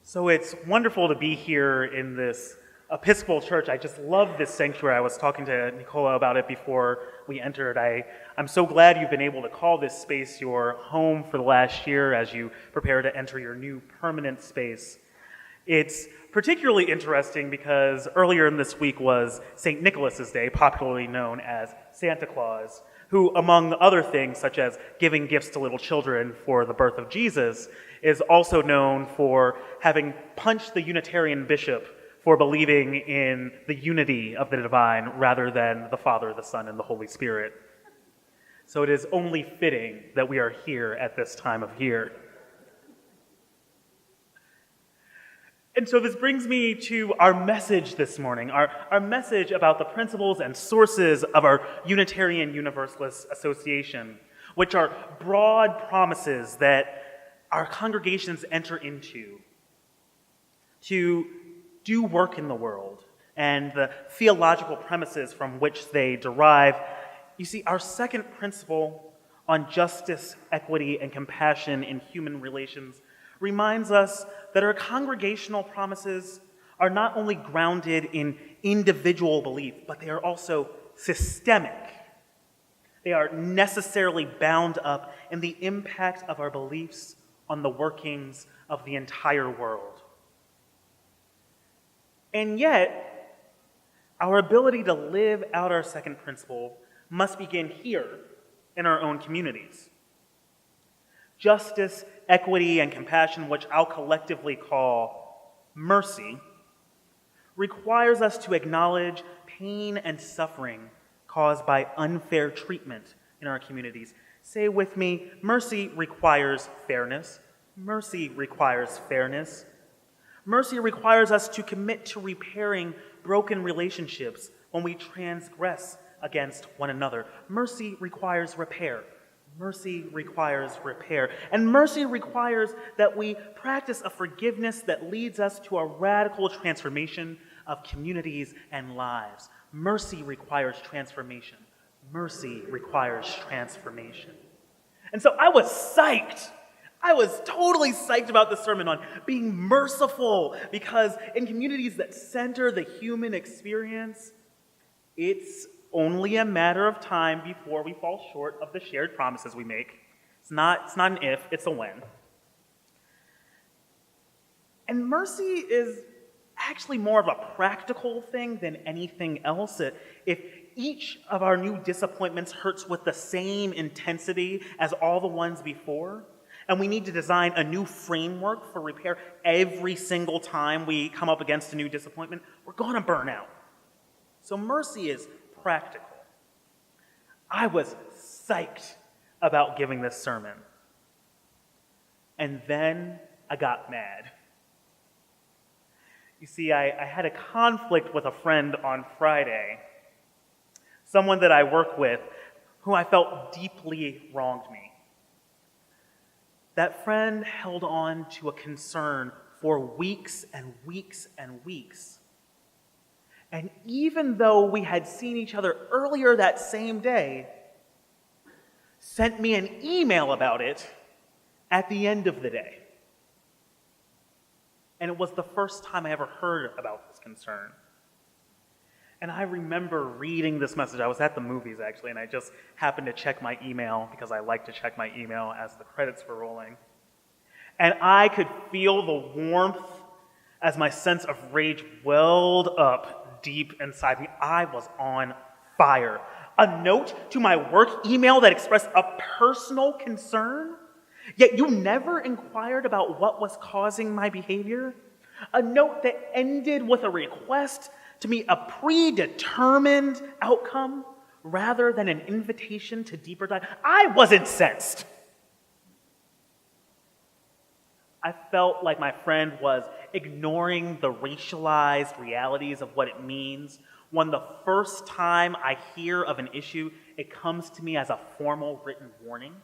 So it's wonderful to be here in this Episcopal church. I just love this sanctuary. I was talking to Nicola about it before we entered. I'm so glad you've been able to call this space your home for the last year as you prepare to enter your new permanent space. It's particularly interesting because earlier in this week was St. Nicholas's Day, popularly known as Santa Claus, who, among other things, such as giving gifts to little children for the birth of Jesus, is also known for having punched the Unitarian bishop for believing in the unity of the divine rather than the Father, the Son, and the Holy Spirit. So it is only fitting that we are here at this time of year. And so this brings me to our message this morning, our message about the principles and sources of our Unitarian Universalists Association, which are broad promises that our congregations enter into to do work in the world and the theological premises from which they derive. You see, our second principle on justice, equity, and compassion in human relations reminds us that our congregational promises are not only grounded in individual belief, but they are also systemic. They are necessarily bound up in the impact of our beliefs on the workings of the entire world. And yet, our ability to live out our second principle must begin here in our own communities. Justice, equity, and compassion, which I'll collectively call mercy, requires us to acknowledge pain and suffering caused by unfair treatment in our communities. Say with me, mercy requires fairness. Mercy requires fairness. Mercy requires us to commit to repairing broken relationships when we transgress against one another. Mercy requires repair. Mercy requires repair. And mercy requires that we practice a forgiveness that leads us to a radical transformation of communities and lives. Mercy requires transformation. Mercy requires transformation. And so I was psyched. I was totally psyched about the sermon on being merciful, because in communities that center the human experience, it's only a matter of time before we fall short of the shared promises we make. It's not an if, it's a when. And mercy is actually more of a practical thing than anything else. If each of our new disappointments hurts with the same intensity as all the ones before, and we need to design a new framework for repair every single time we come up against a new disappointment, we're going to burn out. So mercy is practical. I was psyched about giving this sermon. And then I got mad. You see, I had a conflict with a friend on Friday, someone that I work with who I felt deeply wronged me. That friend held on to a concern for weeks and weeks and weeks. And even though we had seen each other earlier that same day, sent me an email about it at the end of the day. And it was the first time I ever heard about this concern. And I remember reading this message. I was at the movies, actually, and I just happened to check my email because I like to check my email as the credits were rolling. And I could feel the warmth as my sense of rage welled up deep inside me. I was on fire. A note to my work email that expressed a personal concern, yet you never inquired about what was causing my behavior. A note that ended with a request to meet a predetermined outcome rather than an invitation to deeper dive. I was incensed. I felt like my friend was ignoring the racialized realities of what it means when the first time I hear of an issue, it comes to me as a formal written warning.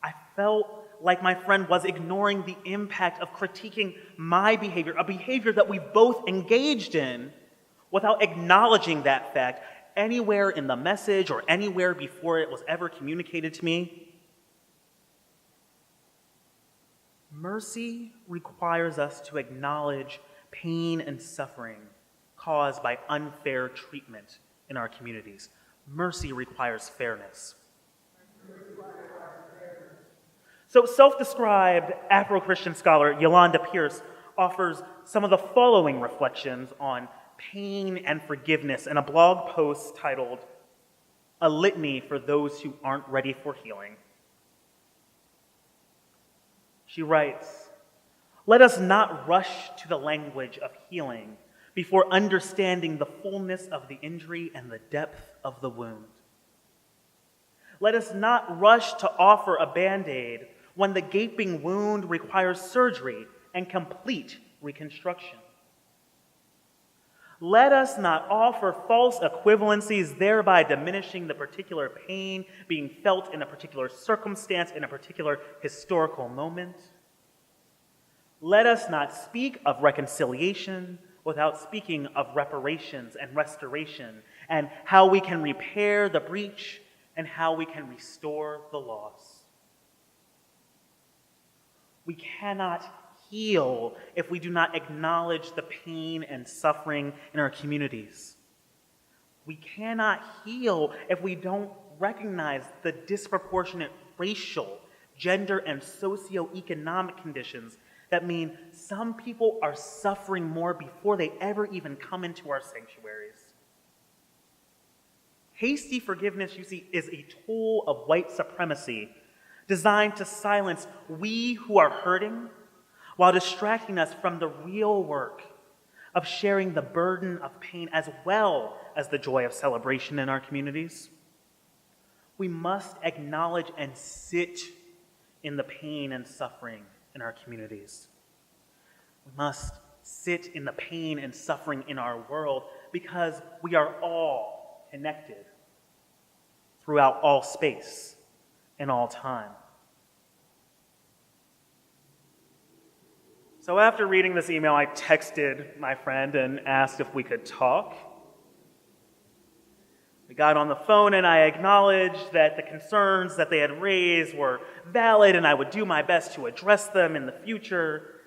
I felt like my friend was ignoring the impact of critiquing my behavior, a behavior that we both engaged in, without acknowledging that fact anywhere in the message or anywhere before it was ever communicated to me. Mercy requires us to acknowledge pain and suffering caused by unfair treatment in our communities. Mercy requires fairness. So self-described Afro-Christian scholar Yolanda Pierce offers some of the following reflections on pain and forgiveness in a blog post titled, "A Litany for Those Who Aren't Ready for Healing." She writes, "Let us not rush to the language of healing before understanding the fullness of the injury and the depth of the wound. Let us not rush to offer a Band-Aid when the gaping wound requires surgery and complete reconstruction. Let us not offer false equivalencies, thereby diminishing the particular pain being felt in a particular circumstance, in a particular historical moment. Let us not speak of reconciliation without speaking of reparations and restoration, and how we can repair the breach and how we can restore the loss. We cannot heal if we do not acknowledge the pain and suffering in our communities. We cannot heal if we don't recognize the disproportionate racial, gender, and socioeconomic conditions that mean some people are suffering more before they ever even come into our sanctuaries. Hasty forgiveness, you see, is a tool of white supremacy designed to silence we who are hurting while distracting us from the real work of sharing the burden of pain as well as the joy of celebration in our communities. We must acknowledge and sit in the pain and suffering in our communities. We must sit in the pain and suffering in our world because we are all connected throughout all space and all time. So after reading this email, I texted my friend and asked if we could talk. We got on the phone and I acknowledged that the concerns that they had raised were valid and I would do my best to address them in the future.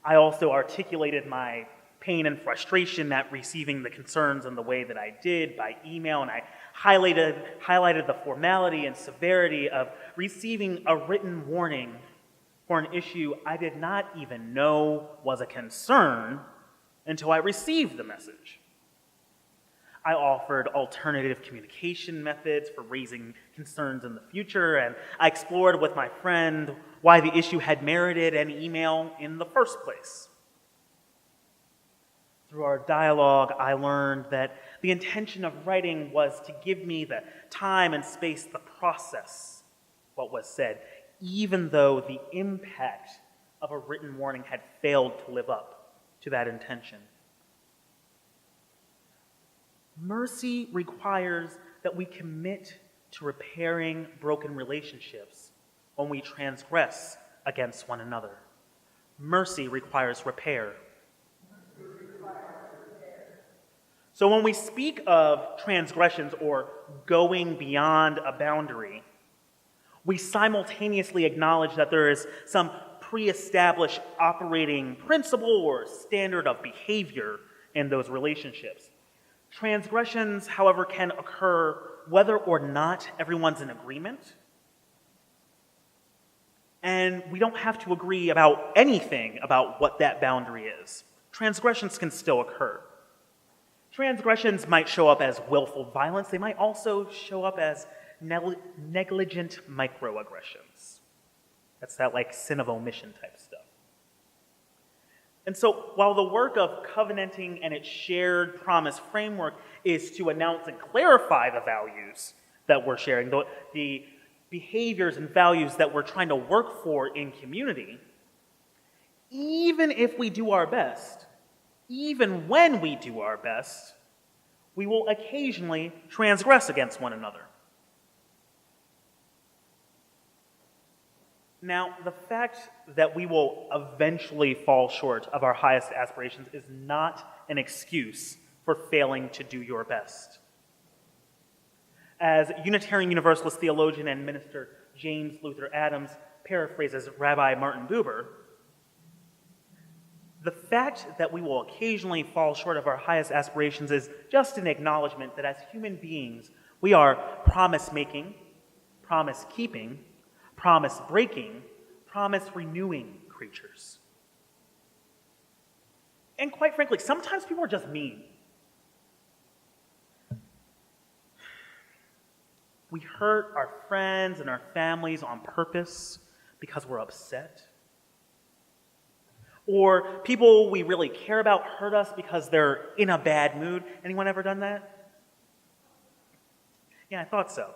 I also articulated my pain and frustration at receiving the concerns in the way that I did by email, and I highlighted the formality and severity of receiving a written warning for an issue I did not even know was a concern until I received the message. I offered alternative communication methods for raising concerns in the future, and I explored with my friend why the issue had merited an email in the first place. Through our dialogue, I learned that the intention of writing was to give me the time and space to process what was said, even though the impact of a written warning had failed to live up to that intention. Mercy requires that we commit to repairing broken relationships when we transgress against one another. Mercy requires repair. So when we speak of transgressions or going beyond a boundary, we simultaneously acknowledge that there is some pre-established operating principle or standard of behavior in those relationships. Transgressions, however, can occur whether or not everyone's in agreement. And we don't have to agree about anything about what that boundary is. Transgressions can still occur. Transgressions might show up as willful violence. They might also show up as negligent microaggressions. That's that like sin of omission type stuff. And so while the work of covenanting and its shared promise framework is to announce and clarify the values that we're sharing, the behaviors and values that we're trying to work for in community, even if we do our best, even when we do our best, we will occasionally transgress against one another. Now, the fact that we will eventually fall short of our highest aspirations is not an excuse for failing to do your best. As Unitarian Universalist theologian and minister James Luther Adams paraphrases Rabbi Martin Buber, The fact that we will occasionally fall short of our highest aspirations is just an acknowledgement that as human beings, we are promise-making, promise-keeping, promise-breaking, promise-renewing creatures. And quite frankly, sometimes people are just mean. We hurt our friends and our families on purpose because we're upset. Or people we really care about hurt us because they're in a bad mood. Anyone ever done that? Yeah, I thought so.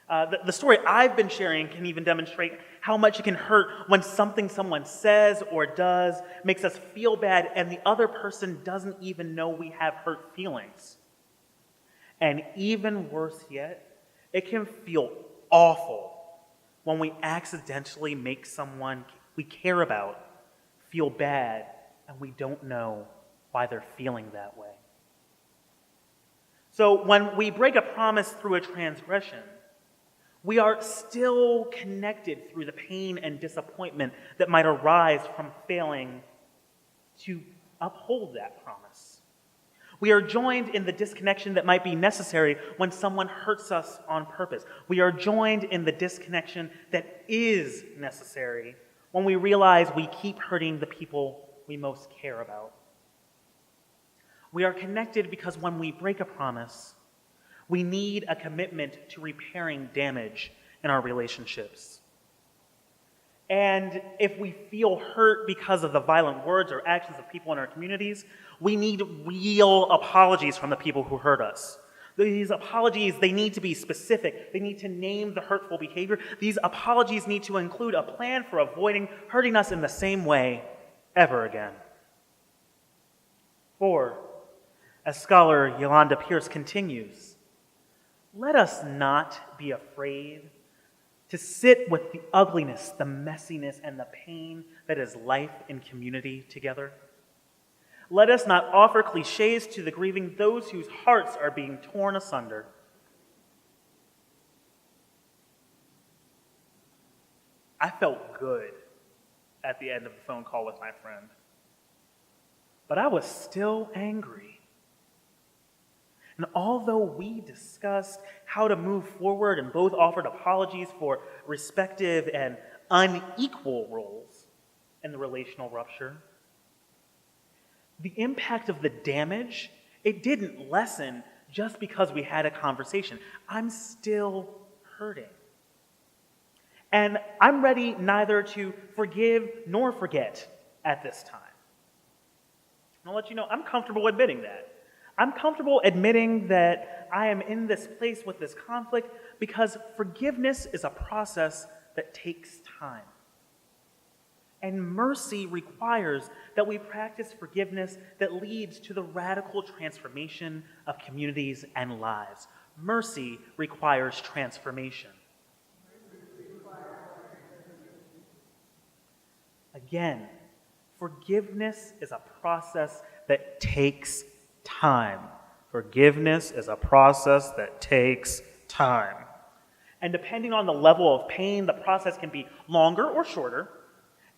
The story I've been sharing can even demonstrate how much it can hurt when something someone says or does makes us feel bad and the other person doesn't even know we have hurt feelings. And even worse yet, it can feel awful when we accidentally make someone we care about feel bad and we don't know why they're feeling that way. So when we break a promise through a transgression, we are still connected through the pain and disappointment that might arise from failing to uphold that promise. We are joined in the disconnection that might be necessary when someone hurts us on purpose. We are joined in the disconnection that is necessary when we realize we keep hurting the people we most care about. We are connected because when we break a promise, we need a commitment to repairing damage in our relationships. And if we feel hurt because of the violent words or actions of people in our communities, we need real apologies from the people who hurt us. These apologies, they need to be specific. They need to name the hurtful behavior. These apologies need to include a plan for avoiding hurting us in the same way ever again. 4, as scholar Yolanda Pierce continues, let us not be afraid to sit with the ugliness, the messiness, and the pain that is life in community together. Let us not offer cliches to the grieving, those whose hearts are being torn asunder. I felt good at the end of the phone call with my friend, but I was still angry. And although we discussed how to move forward and both offered apologies for respective and unequal roles in the relational rupture, the impact of the damage, it didn't lessen just because we had a conversation. I'm still hurting. And I'm ready neither to forgive nor forget at this time. I'll let you know, I'm comfortable admitting that. I'm comfortable admitting that I am in this place with this conflict because forgiveness is a process that takes time. And mercy requires that we practice forgiveness that leads to the radical transformation of communities and lives. Mercy requires transformation. Again, forgiveness is a process that takes time. Forgiveness is a process that takes time. And depending on the level of pain, the process can be longer or shorter.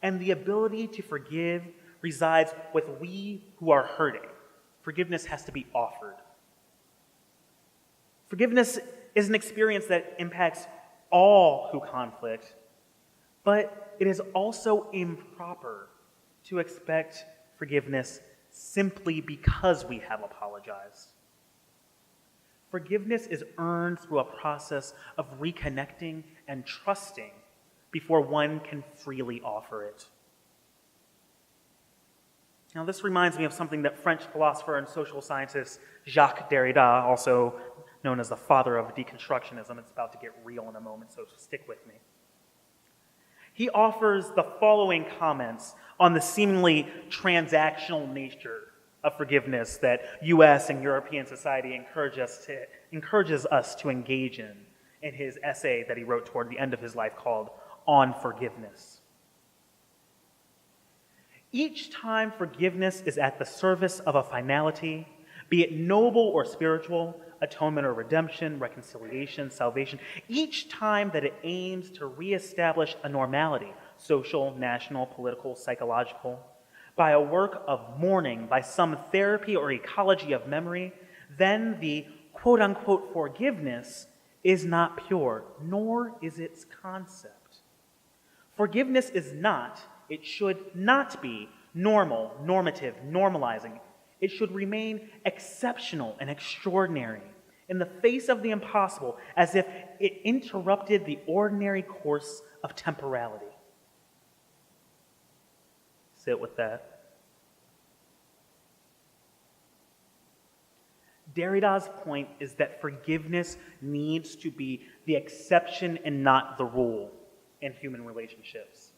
And the ability to forgive resides with we who are hurting. Forgiveness has to be offered. Forgiveness is an experience that impacts all who conflict, but it is also improper to expect forgiveness simply because we have apologized. Forgiveness is earned through a process of reconnecting and trusting before one can freely offer it. Now, this reminds me of something that French philosopher and social scientist Jacques Derrida, also known as the father of deconstructionism, it's about to get real in a moment, so stick with me. He offers the following comments on the seemingly transactional nature of forgiveness that U.S. and European society encourages us to engage in his essay that he wrote toward the end of his life called On Forgiveness. Each time forgiveness is at the service of a finality, be it noble or spiritual, atonement or redemption, reconciliation, salvation, each time that it aims to reestablish a normality, social, national, political, psychological, by a work of mourning, by some therapy or ecology of memory, then the quote-unquote forgiveness is not pure, nor is its concept. Forgiveness is not, it should not be normal, normative, normalizing. It should remain exceptional and extraordinary in the face of the impossible, as if it interrupted the ordinary course of temporality. Sit with that. Derrida's point is that forgiveness needs to be the exception and not the rule in human relationships.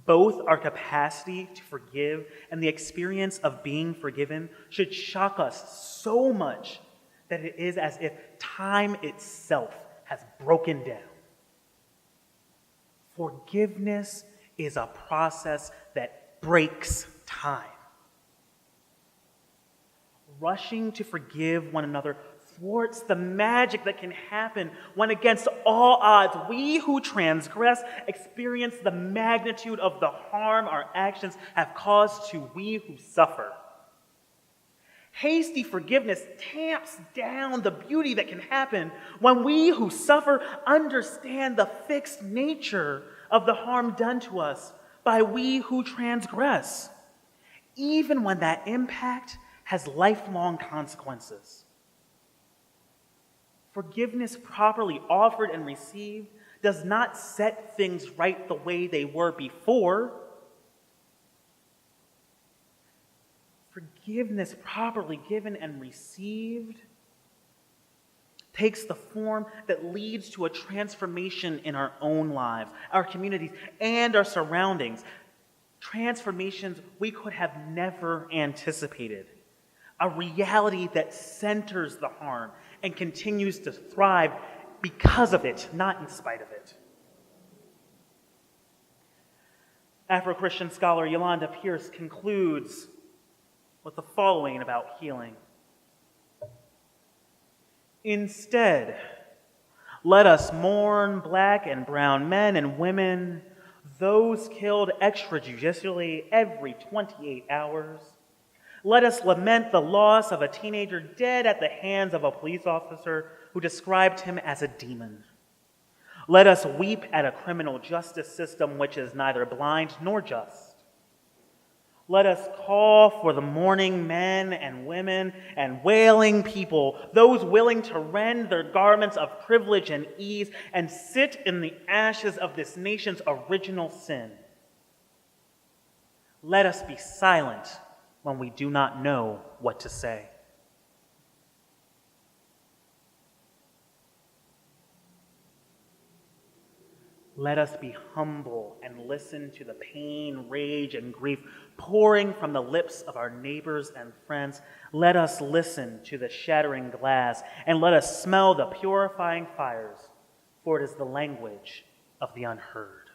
Both our capacity to forgive and the experience of being forgiven should shock us so much that it is as if time itself has broken down. Forgiveness is a process that breaks time. Rushing to forgive one another thwarts the magic that can happen when, against all odds, we who transgress experience the magnitude of the harm our actions have caused to we who suffer. Hasty forgiveness tamps down the beauty that can happen when we who suffer understand the fixed nature of the harm done to us by we who transgress, even when that impact has lifelong consequences. Forgiveness properly offered and received does not set things right the way they were before. Forgiveness properly given and received takes the form that leads to a transformation in our own lives, our communities, and our surroundings. Transformations we could have never anticipated. A reality that centers the harm and continues to thrive because of it, not in spite of it. Afro-Christian scholar Yolanda Pierce concludes with the following about healing. Instead, let us mourn black and brown men and women, those killed extrajudicially every 28 hours. Let us lament the loss of a teenager dead at the hands of a police officer who described him as a demon. Let us weep at a criminal justice system which is neither blind nor just. Let us call for the mourning men and women and wailing people, those willing to rend their garments of privilege and ease and sit in the ashes of this nation's original sin. Let us be silent when we do not know what to say. Let us be humble and listen to the pain, rage, and grief pouring from the lips of our neighbors and friends. Let us listen to the shattering glass, and let us smell the purifying fires, for it is the language of the unheard.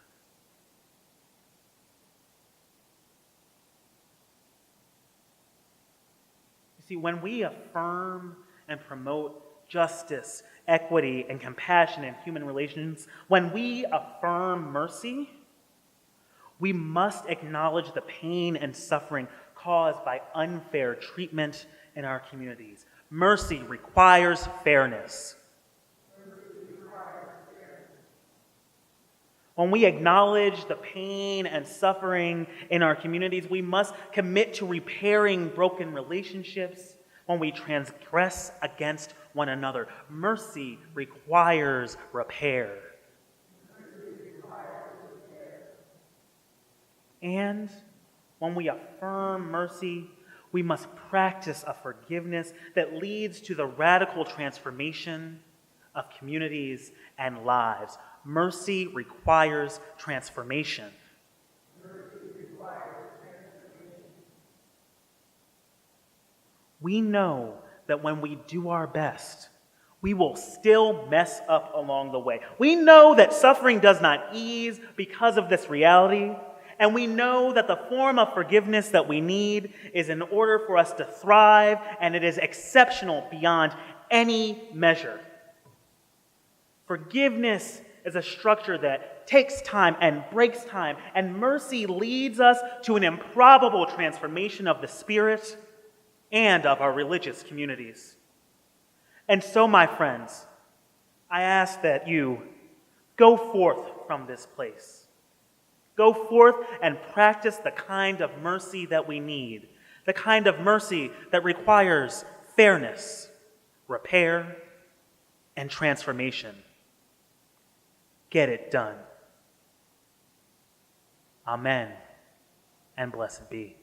See, when we affirm and promote justice, equity, and compassion in human relations, when we affirm mercy, we must acknowledge the pain and suffering caused by unfair treatment in our communities. Mercy requires fairness. When we acknowledge the pain and suffering in our communities, we must commit to repairing broken relationships when we transgress against one another. Mercy requires repair. And when we affirm mercy, we must practice a forgiveness that leads to the radical transformation of communities and lives. Mercy requires transformation. We know that when we do our best, we will still mess up along the way. We know that suffering does not ease because of this reality, and we know that the form of forgiveness that we need is in order for us to thrive, and it is exceptional beyond any measure. Forgiveness is a structure that takes time and breaks time, and mercy leads us to an improbable transformation of the spirit and of our religious communities. And so, my friends, I ask that you go forth from this place. Go forth and practice the kind of mercy that we need, the kind of mercy that requires fairness, repair, and transformation. Get it done. Amen, and blessed be.